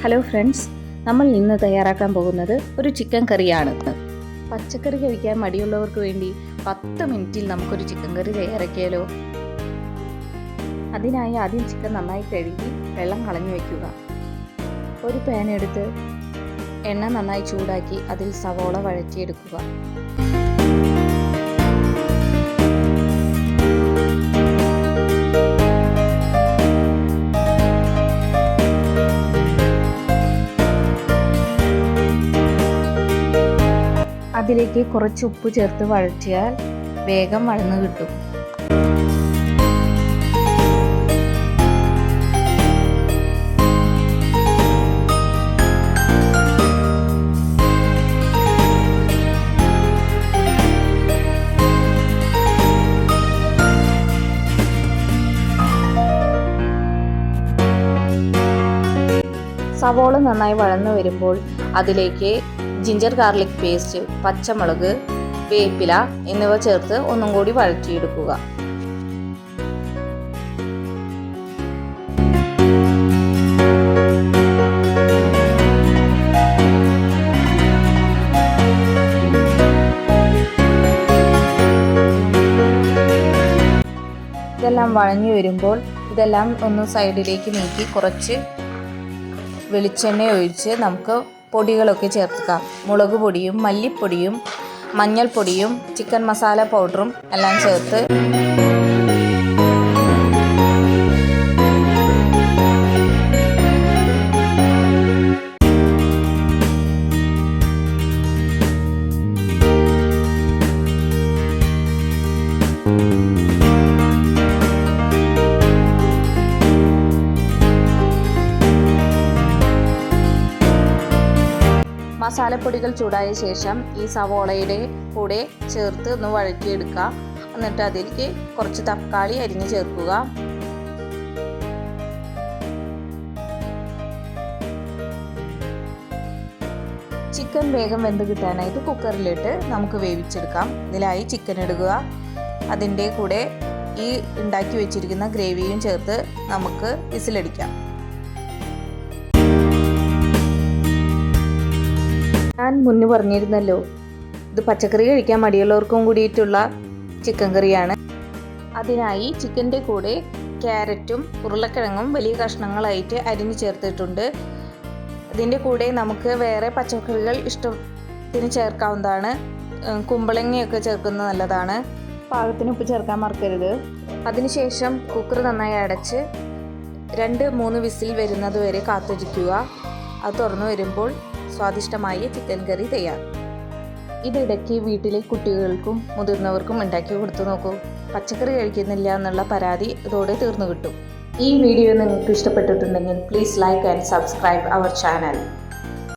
Hello friends, നമ്മൾ ഇന്ന് തയ്യാറാക്കാൻ പോകുന്നത് ഒരു ചിക്കൻ കറിയാണ്. പച്ചക്കറി കഴിക്കാൻ മടിയുള്ളവർക്ക് വേണ്ടി 10 മിനിറ്റിൽ നമുക്കൊരു ചിക്കൻ കറി തയ്യാറാക്കിയാലോ. അതിനായി ആദ്യം ചിക്കൻ നന്നായി കഴുകി വെള്ളം കളഞ്ഞു വയ്ക്കുക. ഒരു പാൻ എടുത്ത് എണ്ണ നന്നായി ചൂടാക്കി അതിൽ സവോള വഴറ്റിയെടുക്കുക. അതിലേക്ക് കുറച്ച് ഉപ്പ് ചേർത്ത് വഴറ്റിയാൽ വേഗം വഴന്നു കിട്ടും. സവോള നന്നായി വഴന്നു വരുമ്പോൾ അതിലേക്ക് ജിഞ്ചർ ഗാർലിക് പേസ്റ്റ്, പച്ചമുളക്, വേപ്പില എന്നിവ ചേർത്ത് ഒന്നും കൂടി വഴറ്റിയെടുക്കുക. ഇതെല്ലാം വഴഞ്ഞു വരുമ്പോൾ ഇതെല്ലാം ഒന്ന് സൈഡിലേക്ക് നീക്കി കുറച്ച് വെളിച്ചെണ്ണ ഒഴിച്ച് നമുക്ക് പൊടികളൊക്കെ ചേർക്കാം. മുളക് പൊടിയും മല്ലിപ്പൊടിയും മഞ്ഞൾപ്പൊടിയും ചിക്കൻ മസാല പൗഡറും എല്ലാം ചേർത്ത് മസാലപ്പൊടികൾ ചൂടായ ശേഷം ഈ സവോളയുടെ കൂടെ ചേർത്ത് ഒന്ന് വഴറ്റിയെടുക്കുക. എന്നിട്ട് അതിലേക്ക് കുറച്ച് തക്കാളി അരിഞ്ഞ് ചേർക്കുക. ചിക്കൻ വേഗം വെന്ത് കിട്ടാനായിട്ട് കുക്കറിലിട്ട് നമുക്ക് വേവിച്ചെടുക്കാം. ഇതിലായി ചിക്കൻ ഇടുക. അതിൻ്റെ കൂടെ ഈ ഉണ്ടാക്കി വെച്ചിരിക്കുന്ന ഗ്രേവിയും ചേർത്ത് നമുക്ക് വിസിലടിക്കാം. ഞാൻ മുന്നേ പറഞ്ഞിരുന്നല്ലോ, ഇത് പച്ചക്കറി കഴിക്കാൻ മടിയുള്ളവർക്കും കൂടിയിട്ടുള്ള ചിക്കൻ കറിയാണ്. അതിനായി ചിക്കൻ്റെ കൂടെ ക്യാരറ്റും ഉരുളക്കിഴങ്ങും വലിയ കഷ്ണങ്ങളായിട്ട് അരിഞ്ഞ് ചേർത്തിട്ടുണ്ട്. ഇതിൻ്റെ കൂടെ നമുക്ക് വേറെ പച്ചക്കറികൾ ഇഷ്ടത്തിന് ചേർക്കാവുന്നതാണ്. കുമ്പളങ്ങയൊക്കെ ചേർക്കുന്നത് നല്ലതാണ്. പാകത്തിന് ഉപ്പ് ചേർക്കാൻ മറക്കരുത്. അതിനുശേഷം കുക്കർ നന്നായി അടച്ച് 2-3 വിസിൽ വരുന്നത് വരെ കാത്തിരിക്കുക. അത് തുറന്നു വരുമ്പോൾ സ്വാദിഷ്ടമായ ചിക്കൻ കറി തയ്യാർ. ഇതിടയ്ക്ക് വീട്ടിലെ കുട്ടികൾക്കും മുതിർന്നവർക്കും ഉണ്ടാക്കി കൊടുത്തു നോക്കൂ. പച്ചക്കറി കഴിക്കുന്നില്ല എന്നുള്ള പരാതി ഇതോടെ തീർന്നു കിട്ടും. ഈ വീഡിയോ നിങ്ങൾക്ക് ഇഷ്ടപ്പെട്ടിട്ടുണ്ടെങ്കിൽ please like and subscribe our channel.